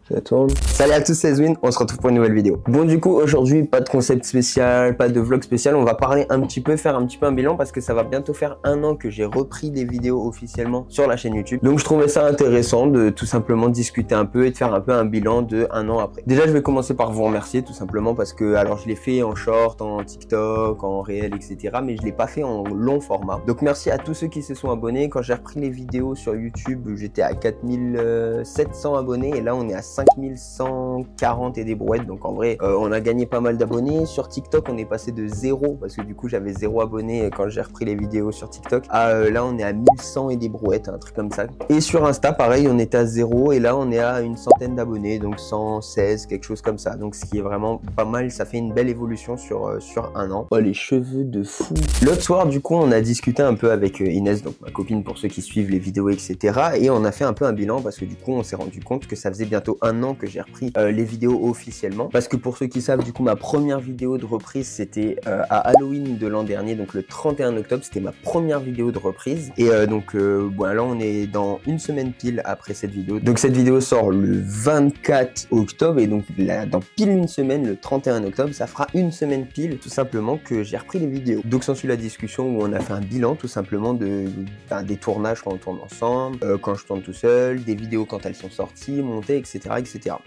Ça tourne. Salut à tous, c'est Zwin, on se retrouve pour une nouvelle vidéo. Bon, du coup, aujourd'hui, pas de concept spécial, pas de vlog spécial, on va parler un petit peu, faire un petit peu un bilan parce que ça va bientôt faire 1 an que j'ai repris des vidéos officiellement sur la chaîne YouTube. Donc, je trouvais ça intéressant de tout simplement discuter un peu et de faire un peu un bilan de 1 an après. Déjà, je vais commencer par vous remercier tout simplement parce que, alors, je l'ai fait en short, en TikTok, en réel, etc. Mais je l'ai pas fait en long format. Donc, merci à tous ceux qui se sont abonnés. Quand j'ai repris les vidéos sur YouTube, j'étais à 4700 abonnés et là, on est à 5140 et des brouettes, donc en vrai on a gagné pas mal d'abonnés. Sur TikTok on est passé de 0 parce que du coup j'avais 0 abonnés quand j'ai repris les vidéos sur TikTok à là on est à 1100 et des brouettes, un truc comme ça. Et sur Insta pareil, on était à 0 et là on est à une centaine d'abonnés, donc 116 quelque chose comme ça, donc ce qui est vraiment pas mal. Ça fait une belle évolution sur 1 an. Oh les cheveux de fou. L'autre soir du coup on a discuté un peu avec Inès, donc ma copine pour ceux qui suivent les vidéos etc, et on a fait un peu un bilan parce que du coup on s'est rendu compte que ça faisait bientôt 1 an que j'ai repris les vidéos officiellement. Parce que pour ceux qui savent, du coup, ma première vidéo de reprise, c'était à Halloween de l'an dernier, donc le 31 octobre, c'était ma première vidéo de reprise. Et donc, bon, là, on est dans une semaine pile après cette vidéo. Donc, cette vidéo sort le 24 octobre, et donc, là, dans pile une semaine, le 31 octobre, ça fera une semaine pile, tout simplement, que j'ai repris les vidéos. Donc, s'ensuit la discussion où on a fait un bilan, tout simplement, des tournages quand on tourne ensemble, quand je tourne tout seul, des vidéos quand elles sont sorties, montées, etc.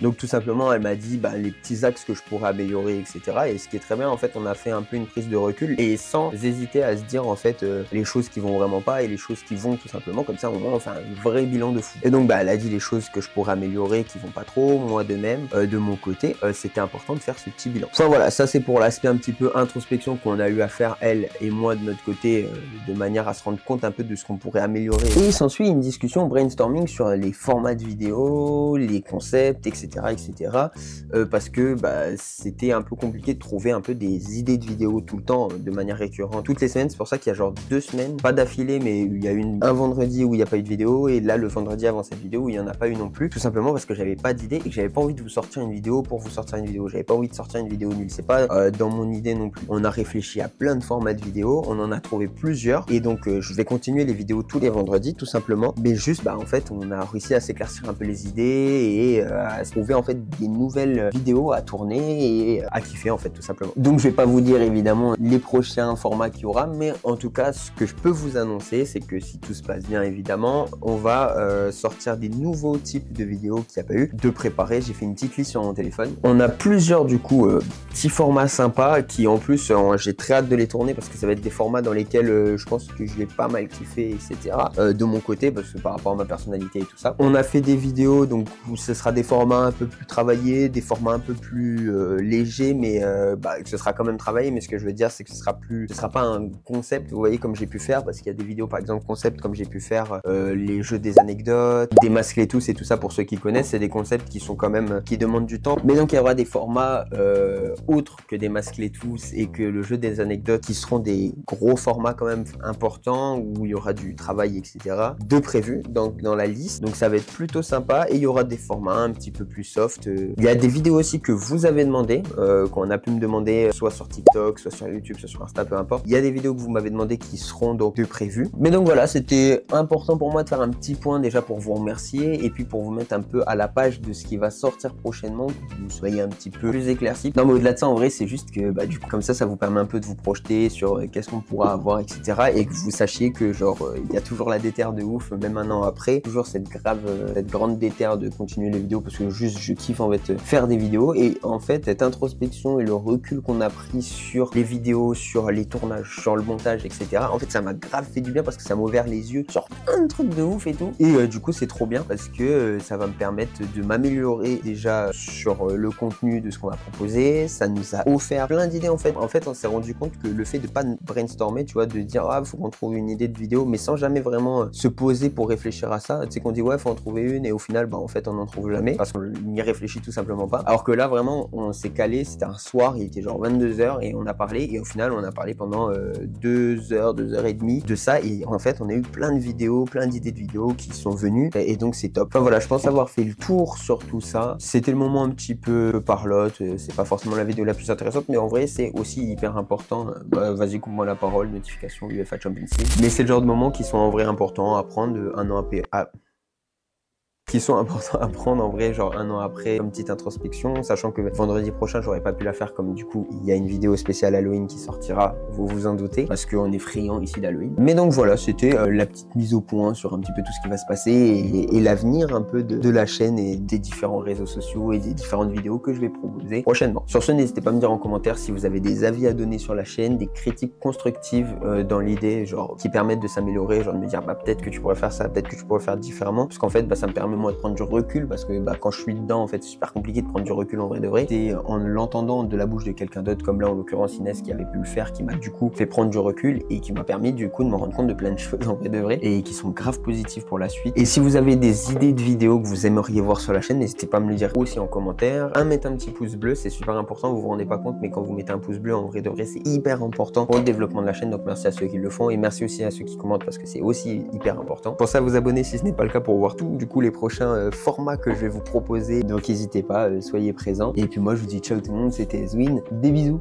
Donc tout simplement elle m'a dit les petits axes que je pourrais améliorer, etc. Et ce qui est très bien, en fait on a fait un peu une prise de recul et sans hésiter à se dire en fait les choses qui vont vraiment pas et les choses qui vont, tout simplement. Comme ça au moins on fait un vrai bilan de fou. Et donc elle a dit les choses que je pourrais améliorer qui vont pas trop, moi de même, de mon côté c'était important de faire ce petit bilan. Enfin voilà, ça c'est pour l'aspect un petit peu introspection qu'on a eu à faire elle et moi de notre côté, de manière à se rendre compte un peu de ce qu'on pourrait améliorer. Et il s'ensuit une discussion brainstorming sur les formats de vidéos, les concepts, etc. Parce que c'était un peu compliqué de trouver un peu des idées de vidéos tout le temps, de manière récurrente, toutes les semaines. C'est pour ça qu'il y a genre 2 semaines, pas d'affilée, mais il y a un vendredi où il n'y a pas eu de vidéo, et là le vendredi avant cette vidéo où il n'y en a pas eu non plus, tout simplement parce que j'avais pas d'idée et que j'avais pas envie de vous sortir une vidéo pour vous sortir une vidéo. J'avais pas envie de sortir une vidéo nulle, c'est pas dans mon idée non plus. On a réfléchi à plein de formats de vidéos, on en a trouvé plusieurs, et donc je vais continuer les vidéos tous les vendredis tout simplement, mais juste en fait on a réussi à s'éclaircir un peu les idées et à se trouver en fait des nouvelles vidéos à tourner et à kiffer en fait tout simplement. Donc je vais pas vous dire évidemment les prochains formats qu'il y aura, mais en tout cas ce que je peux vous annoncer c'est que si tout se passe bien évidemment, on va sortir des nouveaux types de vidéos qu'il n'y a pas eu de préparer. J'ai fait une petite liste sur mon téléphone. On a plusieurs du coup petits formats sympas qui en plus j'ai très hâte de les tourner parce que ça va être des formats dans lesquels je pense que je l'ai pas mal kiffé etc. De mon côté, parce que par rapport à ma personnalité et tout ça. On a fait des vidéos donc où ce sera des formats un peu plus travaillés, des formats un peu plus légers, mais ce sera quand même travaillé. Mais ce que je veux dire c'est que ce sera pas un concept, vous voyez, comme j'ai pu faire, parce qu'il y a des vidéos par exemple concept comme j'ai pu faire les jeux des anecdotes, des masques et tous et tout ça. Pour ceux qui connaissent, c'est des concepts qui sont quand même qui demandent du temps, mais donc il y aura des formats autres que des masques et tous et que le jeu des anecdotes qui seront des gros formats quand même importants où il y aura du travail etc. de prévu dans la liste. Donc ça va être plutôt sympa et il y aura des formats un petit peu plus soft. Il y a des vidéos aussi que vous avez demandé, qu'on a pu me demander soit sur TikTok, soit sur YouTube, soit sur Insta, peu importe. Il y a des vidéos que vous m'avez demandé qui seront donc de prévues. Mais donc voilà, c'était important pour moi de faire un petit point déjà pour vous remercier et puis pour vous mettre un peu à la page de ce qui va sortir prochainement, que vous soyez un petit peu plus éclaircis. Non mais au-delà de ça, en vrai, c'est juste que du coup comme ça vous permet un peu de vous projeter sur qu'est-ce qu'on pourra avoir, etc. Et que vous sachiez que genre il y a toujours la déterre de ouf, même 1 an après, toujours cette grande déterre de continuer les vidéos parce que juste je kiffe en fait faire des vidéos. Et en fait cette introspection et le recul qu'on a pris sur les vidéos, sur les tournages, sur le montage etc, en fait ça m'a grave fait du bien parce que ça m'a ouvert les yeux sur plein de trucs de ouf et tout, et du coup c'est trop bien parce que ça va me permettre de m'améliorer déjà sur le contenu de ce qu'on va proposer. Ça nous a offert plein d'idées en fait on s'est rendu compte que le fait de pas brainstormer, tu vois, de dire faut qu'on trouve une idée de vidéo mais sans jamais vraiment se poser pour réfléchir à ça, tu sais, qu'on dit faut en trouver une et au final en fait on n'en trouve jamais parce qu'on n'y réfléchit tout simplement pas. Alors que là vraiment on s'est calé, c'était un soir, il était genre 22h et on a parlé, et au final on a parlé pendant 2 heures, 2 heures et demie de ça, et en fait on a eu plein de vidéos, plein d'idées de vidéos qui sont venues et donc c'est top. Enfin voilà, je pense avoir fait le tour sur tout ça. C'était le moment un petit peu parlotte, c'est pas forcément la vidéo la plus intéressante mais en vrai c'est aussi hyper important. Vas-y, coupe-moi la parole, notification UEFA Champions League, mais c'est le genre de moments qui sont en vrai importants à prendre 1 an qui sont importants à prendre en vrai, genre un an après, comme petite introspection, sachant que vendredi prochain, j'aurais pas pu la faire comme du coup, il y a une vidéo spéciale Halloween qui sortira, vous vous en doutez, parce qu'on est friand ici d'Halloween. Mais donc voilà, c'était la petite mise au point sur un petit peu tout ce qui va se passer et l'avenir un peu de la chaîne et des différents réseaux sociaux et des différentes vidéos que je vais proposer prochainement. Sur ce, n'hésitez pas à me dire en commentaire si vous avez des avis à donner sur la chaîne, des critiques constructives dans l'idée, genre qui permettent de s'améliorer, genre de me dire bah peut-être que tu pourrais faire ça, peut-être que tu pourrais faire différemment, parce qu'en fait bah, ça me permet moi de prendre du recul, parce que bah, quand je suis dedans en fait c'est super compliqué de prendre du recul en vrai de vrai. C'est en l'entendant de la bouche de quelqu'un d'autre, comme là en l'occurrence Inès qui avait pu le faire, qui m'a du coup fait prendre du recul et qui m'a permis du coup de me rendre compte de plein de choses en vrai de vrai et qui sont grave positives pour la suite. Et si vous avez des idées de vidéos que vous aimeriez voir sur la chaîne, n'hésitez pas à me le dire aussi en commentaire, à mettre un petit pouce bleu, c'est super important, vous vous rendez pas compte, mais quand vous mettez un pouce bleu en vrai de vrai c'est hyper important pour le développement de la chaîne, donc merci à ceux qui le font et merci aussi à ceux qui commentent parce que c'est aussi hyper important. Pensez à vous abonner si ce n'est pas le cas pour voir tout du coup les prochains formats que je vais vous proposer, donc n'hésitez pas, soyez présents. Et puis moi je vous dis ciao tout le monde, c'était Ezwin, des bisous.